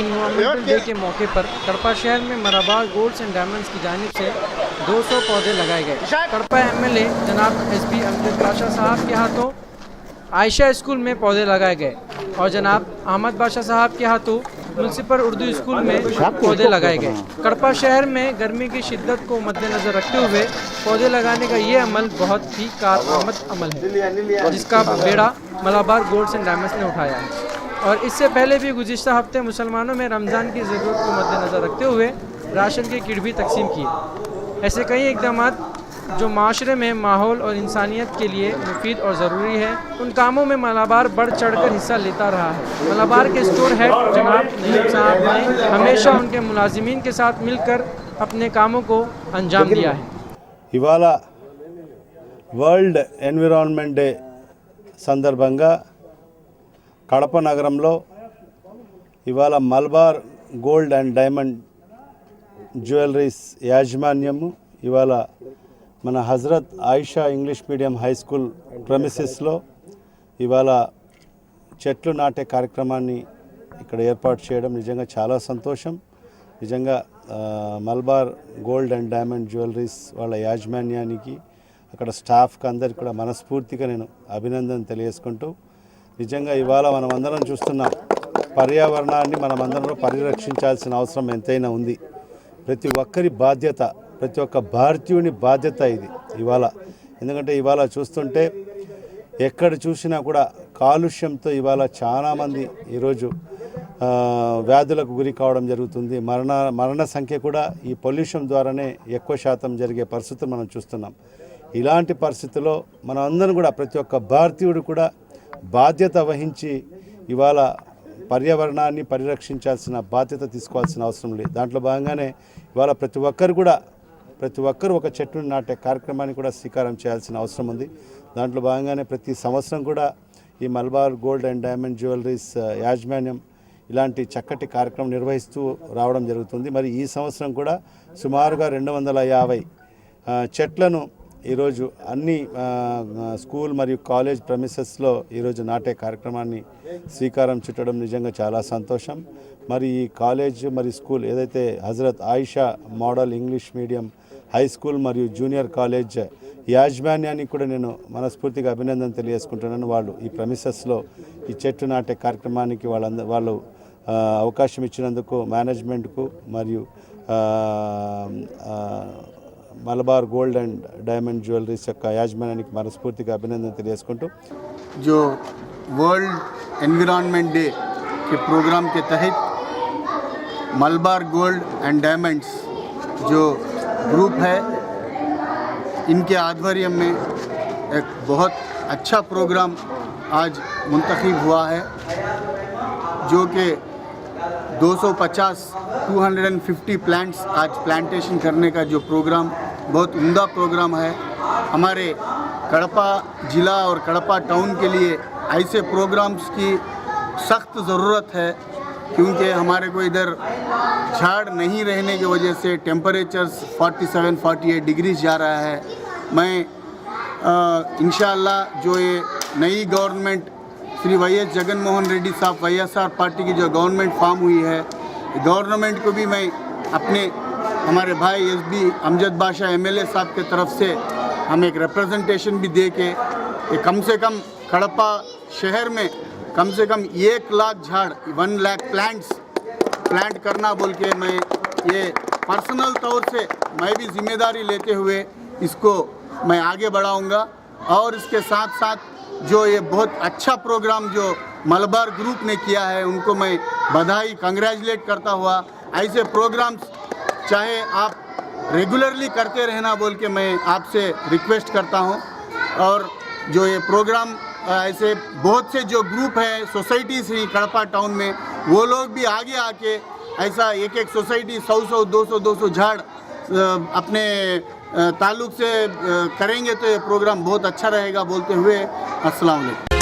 Environmental day के मौके पर कड़पा शहर में मलाबार गोल्ड्स एंड डायमंड्स की जानिब से 200 पौधे लगाए गए। कड़पा एमएलए जनाब एसपी अमजद बादशाह साहब के हाथों आयशा स्कूल में पौधे लगाए गए और जनाब अहमद बादशाह साहब के हाथों म्यूनसिपल उर्दू स्कूल में पौधे लगाए गए। कड़पा शहर में गर्मी की शिद्दत को मद्देनज़र रखते हुए पौधे लगाने का ये अमल बहुत ही कारआमद अमल है, जिसका बेड़ा मलाबार गोल्ड्स एंड डायमंड्स ने उठाया है। और इससे पहले भी गुज़िश्ता हफ्ते मुसलमानों में रमज़ान की ज़रूरत को मद्देनज़र रखते हुए राशन के किट भी तकसीम किए। ऐसे कई इक़दाम जो माशरे में माहौल और इंसानियत के लिए मुफीद और ज़रूरी है, उन कामों में मलाबार बढ़ चढ़ कर हिस्सा लेता रहा है। मलाबार के स्टोर हेड जनाब नईम साहब ने हमेशा उनके मुलाजिमीन के साथ मिलकर अपने कामों को अंजाम दिया है। इवाला वर्ल्ड एनवायरनमेंट डे సందర్భంగా కడప నగరంలో ఇవాళ Malabar gold and diamond jewelleries యాజమాన్యము ఇవాళ మన Hazrat Ayesha English medium high school ప్రెమిసెస్లో ఇవాళ చెట్లు నాటే కార్యక్రమాన్ని ఇక్కడ ఏర్పాటు చేయడం నిజంగా చాలా సంతోషం. నిజంగా Malabar gold and diamond jewelleries వాళ్ళ యాజమాన్యానికి అక్కడ స్టాఫ్కి అందరికీ కూడా మనస్ఫూర్తిగా నేను అభినందన తెలియజేసుకుంటూ, నిజంగా ఇవాళ మనం అందరం చూస్తున్నాం, పర్యావరణాన్ని మనమందరం పరిరక్షించాల్సిన అవసరం ఎంతైనా ఉంది. ప్రతి ఒక్కరి బాధ్యత, ప్రతి ఒక్క భారతీయుని బాధ్యత ఇది ఇవాళ. ఎందుకంటే ఇవాళ చూస్తుంటే ఎక్కడ చూసినా కూడా కాలుష్యంతో ఇవాళ చాలామంది ఈరోజు వ్యాధులకు గురి కావడం జరుగుతుంది. మరణ సంఖ్య కూడా ఈ పొల్యూషన్ ద్వారానే ఎక్కువ శాతం జరిగే పరిస్థితులు మనం చూస్తున్నాం. ఇలాంటి పరిస్థితుల్లో మనం అందరం కూడా ప్రతి ఒక్క భారతీయుడు కూడా బాధ్యత వహించి ఇవాళ పర్యావరణాన్ని పరిరక్షించాల్సిన బాధ్యత తీసుకోవాల్సిన అవసరం లేదు. దాంట్లో భాగంగానే ఇవాళ ప్రతి ఒక్కరు ఒక చెట్టును నాటే కార్యక్రమాన్ని కూడా శ్రీకారం చేయాల్సిన అవసరం ఉంది. దాంట్లో భాగంగానే ప్రతి సంవత్సరం కూడా ఈ Malabar gold and diamond jewelleries యాజమాన్యం ఇలాంటి చక్కటి కార్యక్రమం నిర్వహిస్తూ రావడం జరుగుతుంది. మరి ఈ సంవత్సరం కూడా సుమారుగా 250 చెట్లను ఈరోజు అన్ని స్కూల్ మరియు కాలేజ్ ప్రెమిసెస్లో ఈరోజు నాటే కార్యక్రమాన్ని శ్రీకారం చుట్టడం నిజంగా చాలా సంతోషం. మరి ఈ కాలేజ్ మరియు స్కూల్ ఏదైతే Hazrat Ayesha model English medium high school మరియు జూనియర్ కాలేజ్ యాజమాన్యానికి కూడా నేను మనస్ఫూర్తిగా అభినందన తెలియజేసుకుంటున్నాను. వాళ్ళు ఈ ప్రెమిసెస్లో ఈ చెట్టు నాటే కార్యక్రమానికి వాళ్ళు అవకాశం ఇచ్చినందుకు మేనేజ్మెంట్కు మరియు Malabar gold and diamond jewelleries యొక్క యాజమాన్యానికి మనస్ఫూర్తిగా అభినందన తెలియజేసుకుంటూ, जो वर्ल्ड एनवायरनमेंट डे के प्रोग्राम के तहत मलबार गोल्ड एंड डायमंड्स जो ग्रुप है, इनके आध्वर्य में एक बहुत अच्छा प्रोग्राम आज मुंतखब हुआ है, जो कि 250 प्लांट्स आज प्लांटेशन करने का जो प्रोग्राम बहुत उम्दा प्रोग्राम है. हमारे कड़पा ज़िला और कड़पा टाउन के लिए ऐसे प्रोग्राम्स की सख्त ज़रूरत है, क्योंकि हमारे को इधर झाड़ नहीं रहने की वजह से टेम्परेचर्स 47-48 डिग्री जा रहा है. मैं इंशाअल्लाह जो ये नई गवर्नमेंट श्री वाईएस जगन मोहन रेड्डी साहब वाईएसआर पार्टी की जो गवर्नमेंट फॉर्म हुई है, गवर्नमेंट को भी मैं अपने हमारे भाई एसपी अमजद बादशाह एमएलए साहब के तरफ से हम एक रिप्रेजेंटेशन भी दे के कम से कम कड़पा शहर में कम से कम 1 लाख झाड़ 1 लाख प्लांट करना बोल के मैं ये पर्सनल तौर से मैं भी जिम्मेदारी लेते हुए इसको मैं आगे बढ़ाऊंगा. और इसके साथ साथ जो ये बहुत अच्छा प्रोग्राम जो मलबार ग्रुप ने किया है, उनको मैं बधाई कंग्रेचुलेट करता हुआ, ऐसे प्रोग्राम्स चाहे आप रेगुलरली करते रहना बोल के मैं आपसे रिक्वेस्ट करता हूं. और जो ये प्रोग्राम ऐसे बहुत से जो ग्रुप है सोसाइटीज़ हैं कड़पा टाउन में, वो लोग भी आगे आके ऐसा एक सोसाइटी 100 200 झाड़ अपने ताल्लुक़ से करेंगे तो ये प्रोग्राम बहुत अच्छा रहेगा बोलते हुए अस्सलाम वालेकुम.